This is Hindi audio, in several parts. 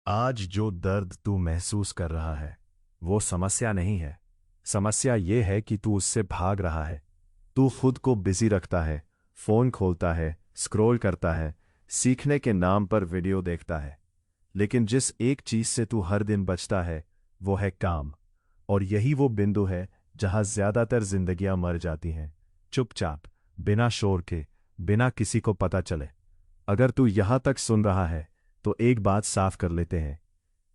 आज जो दर्द तू महसूस कर रहा है वो समस्या नहीं है। समस्या ये है कि तू उससे भाग रहा है। तू खुद को बिजी रखता है, फोन खोलता है, स्क्रॉल करता है, सीखने के नाम पर वीडियो देखता है। लेकिन जिस एक चीज से तू हर दिन बचता है वो है काम। और यही वो बिंदु है जहां ज्यादातर जिंदगियां मर जाती हैं, चुपचाप, बिना शोर के, बिना किसी को पता चले। अगर तू यहां तक सुन रहा है तो एक बात साफ कर लेते हैं।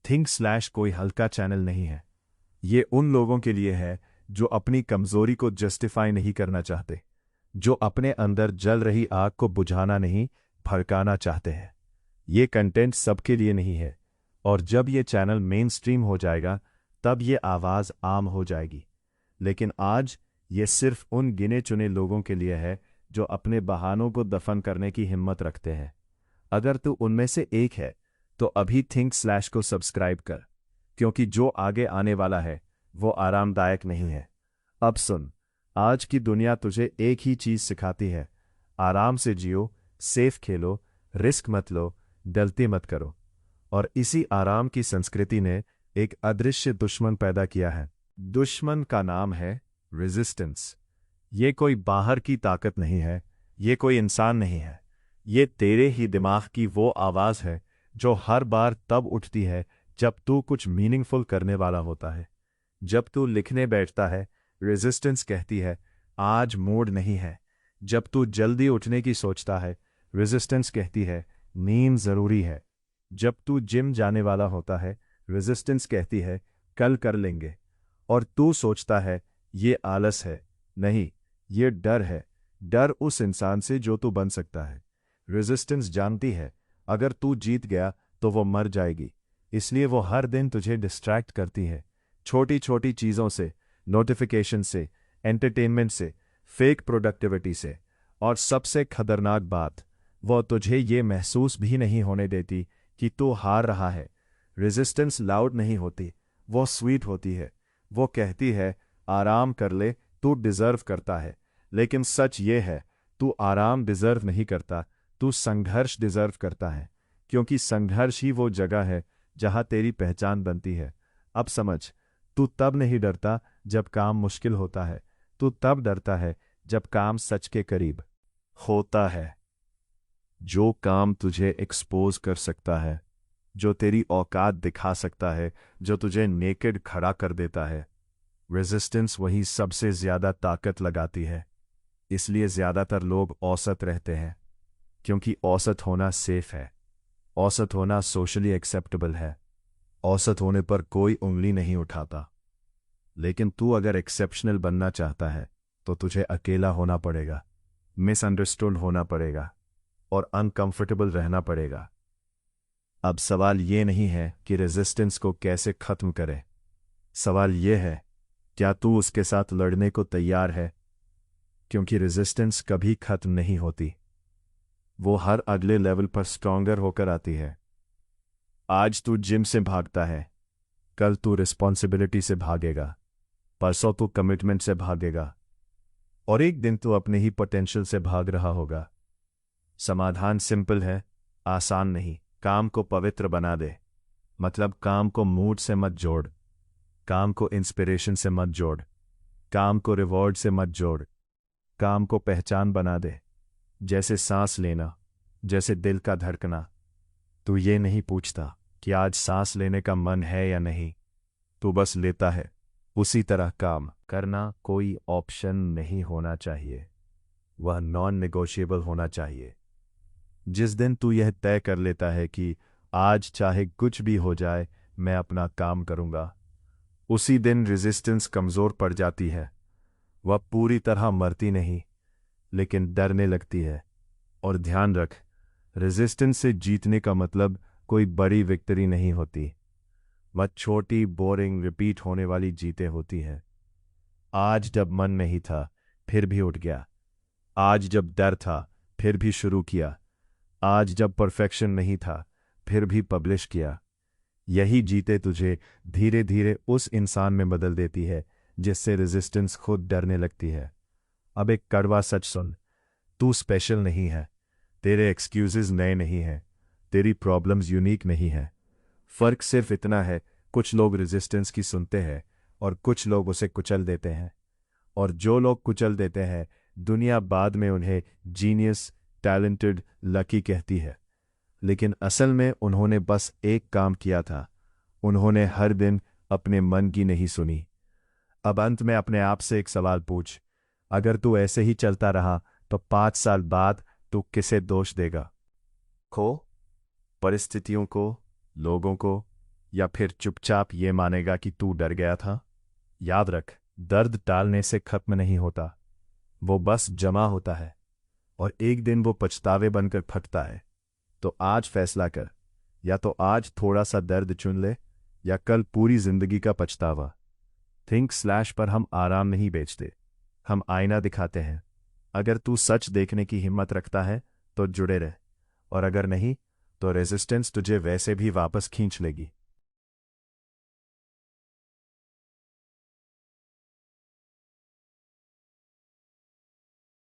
थिंक स्लैश कोई हल्का चैनल नहीं है। ये उन लोगों के लिए है जो अपनी कमजोरी को जस्टिफाई नहीं करना चाहते, जो अपने अंदर जल रही आग को बुझाना नहीं, भड़काना चाहते हैं। ये कंटेंट सबके लिए नहीं है, और जब ये चैनल मेन स्ट्रीम हो जाएगा तब ये आवाज आम हो जाएगी। लेकिन आज ये सिर्फ उन गिने चुने लोगों के लिए है जो अपने बहानों को दफन करने की हिम्मत रखते हैं। अगर तू उनमें से एक है तो अभी थिंक स्लैश को सब्सक्राइब कर, क्योंकि जो आगे आने वाला है वो आरामदायक नहीं है। अब सुन, आज की दुनिया तुझे एक ही चीज सिखाती है, आराम से जियो, सेफ खेलो, रिस्क मत लो, गलती मत करो। और इसी आराम की संस्कृति ने एक अदृश्य दुश्मन पैदा किया है। दुश्मन का नाम है रेजिस्टेंस। ये कोई बाहर की ताकत नहीं है, ये कोई इंसान नहीं है। ये तेरे ही दिमाग की वो आवाज है जो हर बार तब उठती है जब तू कुछ मीनिंगफुल करने वाला होता है। जब तू लिखने बैठता है, रेजिस्टेंस कहती है आज मूड नहीं है। जब तू जल्दी उठने की सोचता है, रेजिस्टेंस कहती है नींद जरूरी है। जब तू जिम जाने वाला होता है, रेजिस्टेंस कहती है कल कर लेंगे। और तू सोचता है ये आलस है। नहीं, ये डर है। डर उस इंसान से जो तू बन सकता है। रेजिस्टेंस जानती है अगर तू जीत गया तो वो मर जाएगी, इसलिए वो हर दिन तुझे डिस्ट्रैक्ट करती है, छोटी छोटी चीज़ों से, नोटिफिकेशन से, एंटरटेनमेंट से, फेक प्रोडक्टिविटी से। और सबसे खतरनाक बात, वो तुझे ये महसूस भी नहीं होने देती कि तू हार रहा है। रेजिस्टेंस लाउड नहीं होती, वो स्वीट होती है। वो कहती है आराम कर ले, तू डिजर्व करता है। लेकिन सच ये है, तू आराम डिजर्व नहीं करता, तू संघर्ष डिजर्व करता है। क्योंकि संघर्ष ही वो जगह है जहां तेरी पहचान बनती है। अब समझ, तू तब नहीं डरता जब काम मुश्किल होता है, तू तब डरता है जब काम सच के करीब होता है। जो काम तुझे एक्सपोज कर सकता है, जो तेरी औकात दिखा सकता है, जो तुझे नेकेड खड़ा कर देता है, रेजिस्टेंस वही सबसे ज्यादा ताकत लगाती है। इसलिए ज्यादातर लोग औसत रहते हैं, क्योंकि औसत होना सेफ है, औसत होना सोशली एक्सेप्टेबल है, औसत होने पर कोई उंगली नहीं उठाता। लेकिन तू अगर एक्सेप्शनल बनना चाहता है तो तुझे अकेला होना पड़ेगा, मिसअंडरस्टूड होना पड़ेगा, और अनकंफर्टेबल रहना पड़ेगा। अब सवाल ये नहीं है कि रेजिस्टेंस को कैसे खत्म करें। सवाल ये है, क्या तू उसके साथ लड़ने को तैयार है? क्योंकि रेजिस्टेंस कभी खत्म नहीं होती, वो हर अगले लेवल पर स्ट्रॉन्गर होकर आती है। आज तू जिम से भागता है, कल तू रिस्पॉन्सिबिलिटी से भागेगा, परसों तू कमिटमेंट से भागेगा, और एक दिन तू अपने ही पोटेंशियल से भाग रहा होगा। समाधान सिंपल है, आसान नहीं। काम को पवित्र बना दे। मतलब काम को मूड से मत जोड़, काम को इंस्पिरेशन से मत जोड़, काम को रिवॉर्ड से मत जोड़। काम को पहचान बना दे, जैसे सांस लेना, जैसे दिल का धड़कना। तू ये नहीं पूछता कि आज सांस लेने का मन है या नहीं, तू बस लेता है। उसी तरह काम करना कोई ऑप्शन नहीं होना चाहिए, वह नॉन नेगोशिएबल होना चाहिए। जिस दिन तू यह तय कर लेता है कि आज चाहे कुछ भी हो जाए मैं अपना काम करूंगा, उसी दिन रेजिस्टेंस कमजोर पड़ जाती है। वह पूरी तरह मरती नहीं, लेकिन डरने लगती है। और ध्यान रख, रेजिस्टेंस से जीतने का मतलब कोई बड़ी विक्ट्री नहीं होती, वह छोटी, बोरिंग, रिपीट होने वाली जीतें होती है। आज जब मन नहीं था फिर भी उठ गया, आज जब डर था फिर भी शुरू किया, आज जब परफेक्शन नहीं था फिर भी पब्लिश किया। यही जीते तुझे धीरे धीरे उस इंसान में बदल देती है जिससे रेजिस्टेंस खुद डरने लगती है। अब एक कड़वा सच सुन, तू स्पेशल नहीं है, तेरे एक्सक्यूजेज नए नहीं हैं, तेरी प्रॉब्लम्स यूनिक नहीं है। फर्क सिर्फ इतना है, कुछ लोग रेजिस्टेंस की सुनते हैं और कुछ लोग उसे कुचल देते हैं। और जो लोग कुचल देते हैं, दुनिया बाद में उन्हें जीनियस, टैलेंटेड, लकी कहती है। लेकिन असल में उन्होंने बस एक काम किया था, उन्होंने हर दिन अपने मन की नहीं सुनी। अब अंत में अपने आप से एक सवाल पूछ, अगर तू ऐसे ही चलता रहा तो 5 साल बाद तू किसे दोष देगा? को परिस्थितियों को, लोगों को, या फिर चुपचाप ये मानेगा कि तू डर गया था? याद रख, दर्द टालने से खत्म नहीं होता, वो बस जमा होता है और एक दिन वो पछतावे बनकर फटता है। तो आज फैसला कर, या तो आज थोड़ा सा दर्द चुन ले या कल पूरी जिंदगी का पछतावा। थिंक स्लैश पर हम आराम नहीं बेचते, हम आईना दिखाते हैं। अगर तू सच देखने की हिम्मत रखता है तो जुड़े रह, और अगर नहीं तो रेजिस्टेंस तुझे वैसे भी वापस खींच लेगी।